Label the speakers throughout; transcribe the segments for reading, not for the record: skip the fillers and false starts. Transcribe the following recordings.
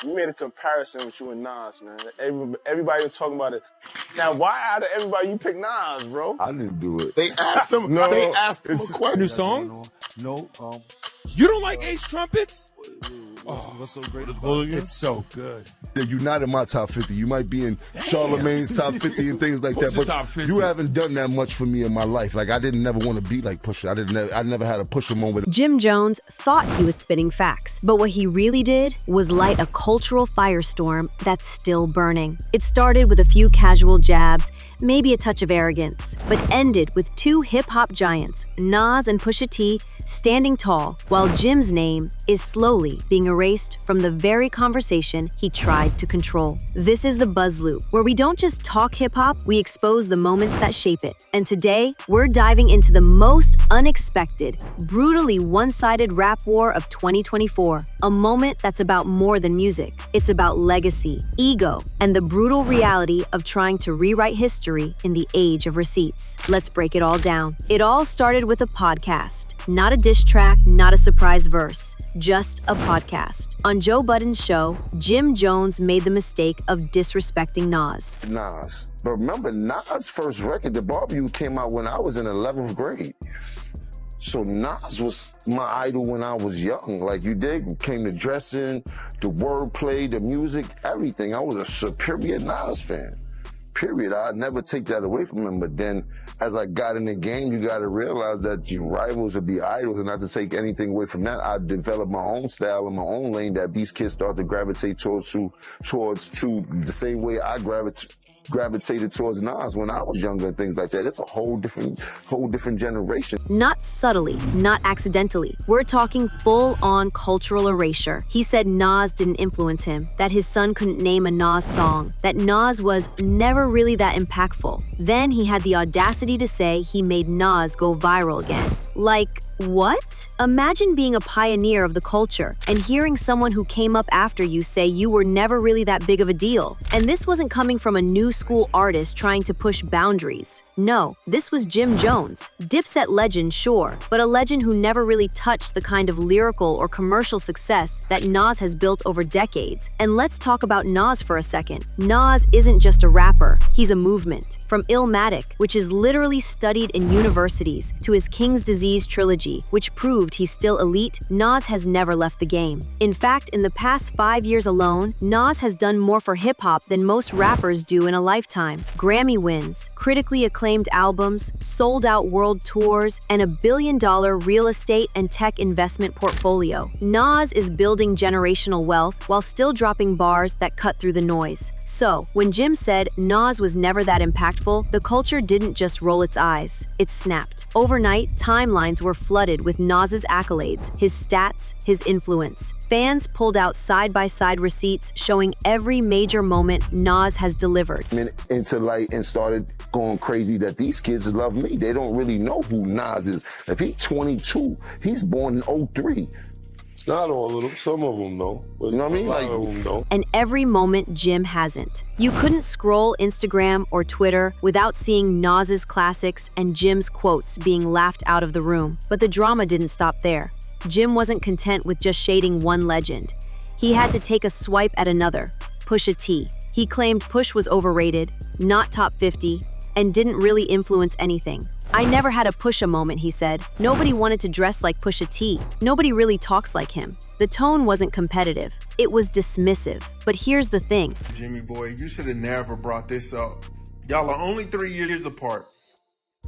Speaker 1: You made a comparison with you and Nas, man. Everybody was talking about it. Now, why out of everybody you pick Nas, bro?
Speaker 2: I didn't do it.
Speaker 3: They asked him.
Speaker 1: No,
Speaker 3: they asked him a question.
Speaker 4: New song?
Speaker 5: No.
Speaker 4: You don't like Ace Trumpets?
Speaker 5: What's so great about it?
Speaker 4: It's so good.
Speaker 2: You're not in my top 50. You might be in Charlemagne's top 50 and things like that,
Speaker 4: Pusha's
Speaker 2: but
Speaker 4: top 50.
Speaker 2: you haven't done that much for me in my life. Like, I didn't never want to be like Pusha. I never had a Pusha moment.
Speaker 6: Jim Jones thought he was spitting facts, but what he really did was light a cultural firestorm that's still burning. It started with a few casual jabs, maybe a touch of arrogance, but ended with two hip-hop giants, Nas and Pusha T, standing tall, while Jim's name is slowly being erased from the very conversation he tried to control. This is the Buzz Loop, where we don't just talk hip-hop, we expose the moments that shape it. And today, we're diving into the most unexpected, brutally one-sided rap war of 2024, a moment that's about more than music. It's about legacy, ego, and the brutal reality of trying to rewrite history in the age of receipts. Let's break it all down. It all started with a podcast. Not a diss track, not a surprise verse, just a podcast. On Joe Budden's show, Jim Jones made the mistake of disrespecting Nas.
Speaker 2: But remember, Nas' first record, The Barbecue, came out when I was in 11th grade. So Nas was my idol when I was young. Like you did, came to dressing, the wordplay, the music, everything. I was a superior Nas fan. Period. I'd never take that away from him. But then as I got in the game, you got to realize that your rivals would be idols, and not to take anything away from that. I developed my own style and my own lane that these kids start to gravitate towards the same way I gravitated towards Nas when I was younger and things like that. It's a whole different generation.
Speaker 6: Not subtly, not accidentally. We're talking full-on cultural erasure. He said Nas didn't influence him, that his son couldn't name a Nas song, that Nas was never really that impactful. Then he had the audacity to say he made Nas go viral again. Like, what? Imagine being a pioneer of the culture and hearing someone who came up after you say you were never really that big of a deal. And this wasn't coming from a new school artist trying to push boundaries. No, this was Jim Jones, Dipset legend, sure, but a legend who never really touched the kind of lyrical or commercial success that Nas has built over decades. And let's talk about Nas for a second. Nas isn't just a rapper, he's a movement. From Illmatic, which is literally studied in universities, to his King's Disease trilogy, which proved he's still elite, Nas has never left the game. In fact, in the past 5 years alone, Nas has done more for hip-hop than most rappers do in a lifetime. Grammy wins, critically acclaimed albums, sold-out world tours, and $1 billion real estate and tech investment portfolio. Nas is building generational wealth while still dropping bars that cut through the noise. So, when Jim said Nas was never that impactful, the culture didn't just roll its eyes, it snapped. Overnight, timelines were flooded with Nas's accolades, his stats, his influence. Fans pulled out side-by-side receipts showing every major moment Nas has delivered.
Speaker 2: Into light and started going crazy that these kids love me. They don't really know who Nas is. If he's 22, he's born in 03.
Speaker 3: Not all of them. Some of them know.
Speaker 2: You know what I mean?
Speaker 3: A lot of them know.
Speaker 6: And every moment Jim hasn't. You couldn't scroll Instagram or Twitter without seeing Nas's classics and Jim's quotes being laughed out of the room. But the drama didn't stop there. Jim wasn't content with just shading one legend. He had to take a swipe at another, Pusha T. He claimed Push was overrated, not top 50, and didn't really influence anything. I never had a Pusha moment, he said. Nobody wanted to dress like Pusha T. Nobody really talks like him. The tone wasn't competitive. It was dismissive. But here's the thing.
Speaker 5: Jimmy boy, you should have never brought this up. Y'all are only 3 years apart.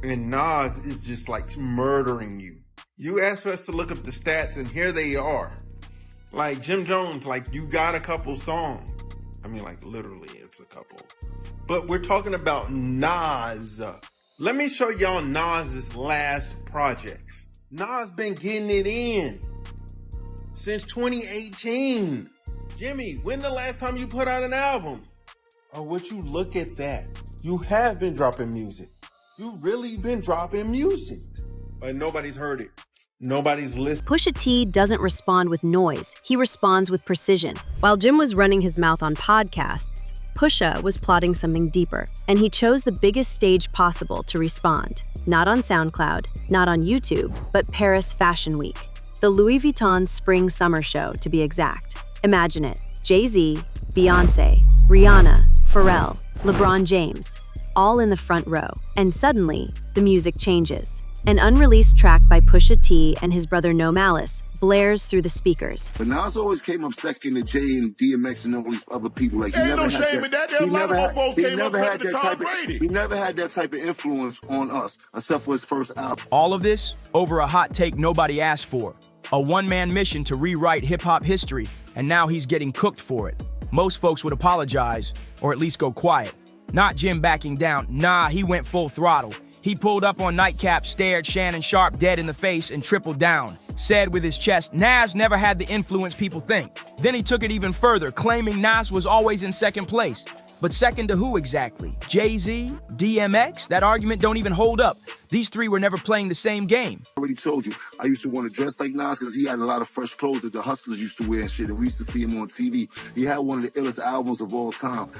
Speaker 5: And Nas is just like murdering you. You asked us to look up the stats and here they are. Like Jim Jones, like you got a couple songs. I mean, like literally it's a couple. But we're talking about Nas. Let me show y'all Nas's last projects. Nas been getting it in since 2018. Jimmy, when the last time you put out an album? Oh, would you look at that? You have been dropping music. You really been dropping music. But nobody's heard it. Nobody's listening.
Speaker 6: Pusha T doesn't respond with noise. He responds with precision. While Jim was running his mouth on podcasts, Pusha was plotting something deeper, and he chose the biggest stage possible to respond. Not on SoundCloud, not on YouTube, but Paris Fashion Week. The Louis Vuitton Spring-Summer Show, to be exact. Imagine it. Jay-Z, Beyonce, Rihanna, Pharrell, LeBron James, all in the front row. And suddenly, the music changes. An unreleased track by Pusha T and his brother No Malice blares through the speakers.
Speaker 2: But Nas always came up second to Jay and DMX and all these other people. Like,
Speaker 3: Ain't no shame in that. There a lot of mofos came up second to Tom Brady.
Speaker 2: He never had that type of influence on us, except for his first album.
Speaker 7: All of this over a hot take nobody asked for. A one-man mission to rewrite hip-hop history, and now he's getting cooked for it. Most folks would apologize, or at least go quiet. Not Jim backing down. Nah, he went full throttle. He pulled up on nightcap, stared Shannon Sharp dead in the face, and tripled down. Said with his chest, Nas never had the influence people think. Then he took it even further, claiming Nas was always in second place. But second to who exactly? Jay-Z? DMX? That argument don't even hold up. These three were never playing the same game.
Speaker 2: I already told you, I used to want to dress like Nas because he had a lot of fresh clothes that the hustlers used to wear and shit, and we used to see him on TV. He had one of the illest albums of all time.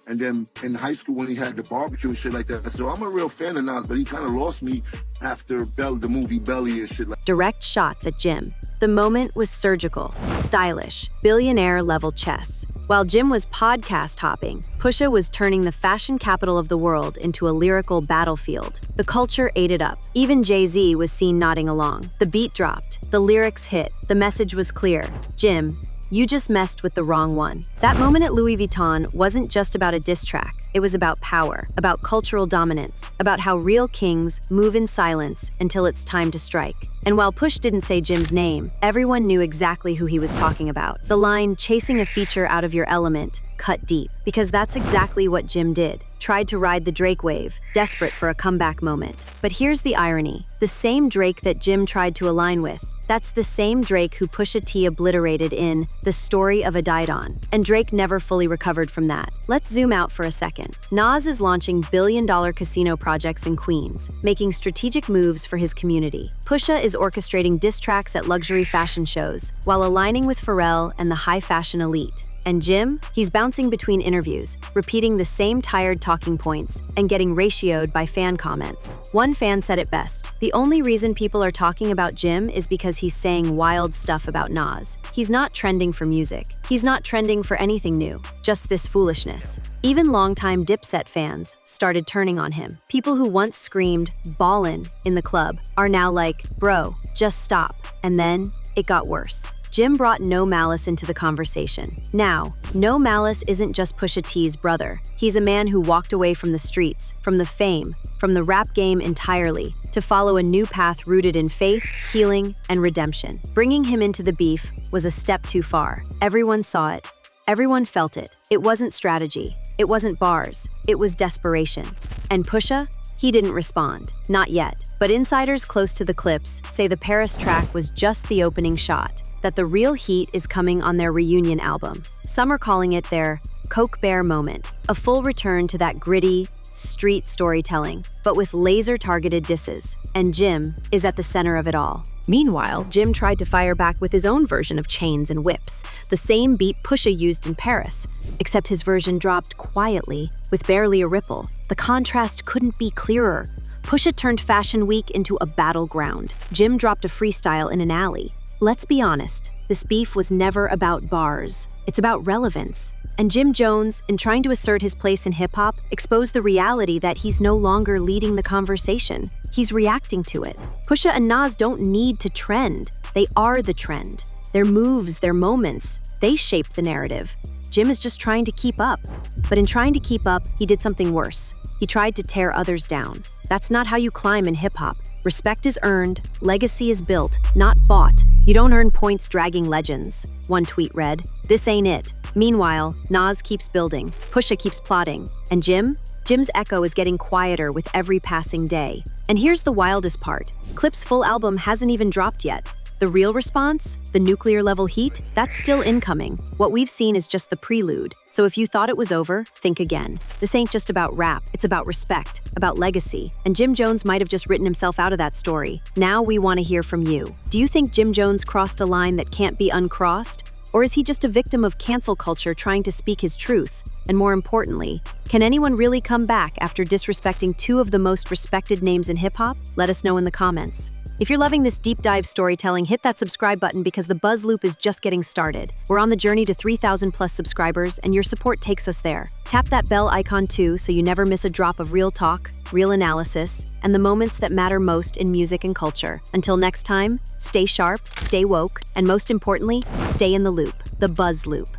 Speaker 2: And then in high school when he had the barbecue and shit like that. So I'm a real fan of Nas, but he kind of lost me after the movie Belly and shit like that.
Speaker 6: Direct shots at Jim. The moment was surgical, stylish, billionaire-level chess. While Jim was podcast hopping, Pusha was turning the fashion capital of the world into a lyrical battlefield. The culture ate it up. Even Jay-Z was seen nodding along. The beat dropped. The lyrics hit. The message was clear. Jim, you just messed with the wrong one. That moment at Louis Vuitton wasn't just about a diss track. It was about power, about cultural dominance, about how real kings move in silence until it's time to strike. And while Push didn't say Jim's name, everyone knew exactly who he was talking about. The line, chasing a feature out of your element, cut deep. Because that's exactly what Jim did. Tried to ride the Drake wave, desperate for a comeback moment. But here's the irony. The same Drake that Jim tried to align with, that's the same Drake who Pusha T obliterated in The Story of a Died-On. And Drake never fully recovered from that. Let's zoom out for a second. Nas is launching billion-dollar casino projects in Queens, making strategic moves for his community. Pusha is orchestrating diss tracks at luxury fashion shows, while aligning with Pharrell and the high-fashion elite. And Jim, he's bouncing between interviews, repeating the same tired talking points, and getting ratioed by fan comments. One fan said it best, the only reason people are talking about Jim is because he's saying wild stuff about Nas. He's not trending for music. He's not trending for anything new, just this foolishness. Even longtime Dipset fans started turning on him. People who once screamed, "Ballin'" in the club, are now like, bro, just stop. And then, it got worse. Jim brought No Malice into the conversation. Now, No Malice isn't just Pusha T's brother. He's a man who walked away from the streets, from the fame, from the rap game entirely, to follow a new path rooted in faith, healing, and redemption. Bringing him into the beef was a step too far. Everyone saw it. Everyone felt it. It wasn't strategy. It wasn't bars. It was desperation. And Pusha? He didn't respond. Not yet. But insiders close to the Clipse say the Paris track was just the opening shot, that the real heat is coming on their reunion album. Some are calling it their Coke Bear moment, a full return to that gritty, street storytelling, but with laser-targeted disses. And Jim is at the center of it all. Meanwhile, Jim tried to fire back with his own version of Chains and Whips, the same beat Pusha used in Paris, except his version dropped quietly, with barely a ripple. The contrast couldn't be clearer. Pusha turned Fashion Week into a battleground. Jim dropped a freestyle in an alley. Let's be honest, this beef was never about bars. It's about relevance. And Jim Jones, in trying to assert his place in hip-hop, exposed the reality that he's no longer leading the conversation. He's reacting to it. Pusha and Nas don't need to trend. They are the trend. Their moves, their moments, they shape the narrative. Jim is just trying to keep up. But in trying to keep up, he did something worse. He tried to tear others down. That's not how you climb in hip-hop. Respect is earned, legacy is built, not bought. You don't earn points dragging legends. One tweet read, "This ain't it." Meanwhile, Nas keeps building, Pusha keeps plotting, and Jim's echo is getting quieter with every passing day. And here's the wildest part. Clip's full album hasn't even dropped yet. The real response, the nuclear-level heat, that's still incoming. What we've seen is just the prelude. So if you thought it was over, think again. This ain't just about rap, it's about respect, about legacy. And Jim Jones might have just written himself out of that story. Now we want to hear from you. Do you think Jim Jones crossed a line that can't be uncrossed? Or is he just a victim of cancel culture trying to speak his truth? And more importantly, can anyone really come back after disrespecting two of the most respected names in hip-hop? Let us know in the comments. If you're loving this deep dive storytelling, hit that subscribe button because the Buzz Loop is just getting started. We're on the journey to 3,000 plus subscribers, and your support takes us there. Tap that bell icon too so you never miss a drop of real talk, real analysis, and the moments that matter most in music and culture. Until next time, stay sharp, stay woke, and most importantly, stay in the loop, the Buzz Loop.